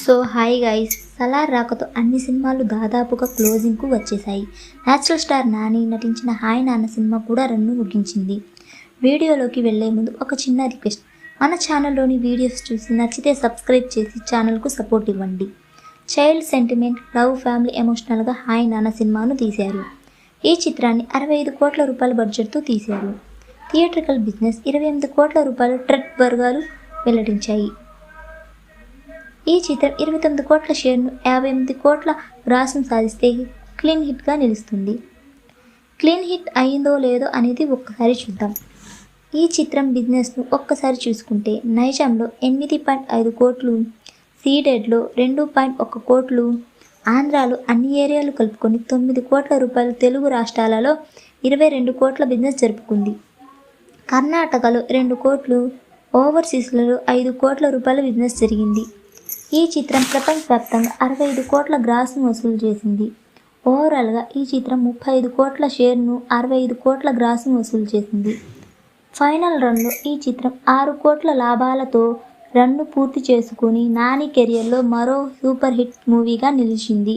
So hi guys, Salaar రాకతో అన్ని సినిమాలు దాదాపుగా క్లోజింగ్కు వచ్చేసాయి. నేచురల్ స్టార్ నాని నటించిన హాయ్ నాన్న సినిమా కూడా రన్ను ముగించింది. వీడియోలోకి వెళ్లే ముందు ఒక చిన్న రిక్వెస్ట్, మన ఛానల్లోని వీడియోస్ చూసి నచ్చితే సబ్స్క్రైబ్ చేసి ఛానల్కు సపోర్ట్ ఇవ్వండి. చైల్డ్ సెంటిమెంట్, లవ్, ఫ్యామిలీ ఎమోషనల్గా హాయ్ నాన్న సినిమాను తీశారు. ఈ చిత్రాన్ని 65 కోట్ల రూపాయల బడ్జెట్తో తీశారు. థియేట్రికల్ బిజినెస్ 28 కోట్ల రూపాయల ట్రెడ్ వర్గాలు వెల్లడించాయి. ఈ చిత్రం 29 కోట్ల షేర్ను 58 కోట్ల గ్రాస్ను సాధిస్తే క్లీన్ హిట్గా నిలుస్తుంది. క్లీన్ హిట్ అయిందో లేదో అనేది ఒక్కసారి చూద్దాం. ఈ చిత్రం బిజినెస్ను ఒక్కసారి చూసుకుంటే నైజాంలో 8.5 కోట్లు, సీడెడ్లో 2.1 కోట్లు, ఆంధ్రాలో అన్ని ఏరియాలు కలుపుకొని 9 కోట్ల రూపాయలు, తెలుగు రాష్ట్రాలలో 22 కోట్ల బిజినెస్ జరుపుకుంది. కర్ణాటకలో 2 కోట్లు, ఓవర్సీస్లలో 5 కోట్ల రూపాయల బిజినెస్ జరిగింది. ఈ చిత్రం ప్రపంచవ్యాప్తంగా 65 కోట్ల గ్రాస్ను వసూలు చేసింది. ఓవరాల్గా ఈ చిత్రం 35 కోట్ల షేర్ను, 65 కోట్ల గ్రాస్ను వసూలు చేసింది. ఫైనల్ రన్లో ఈ చిత్రం 6 కోట్ల లాభాలతో రన్ను పూర్తి చేసుకుని నాని కెరియర్లో మరో సూపర్ హిట్ మూవీగా నిలిచింది.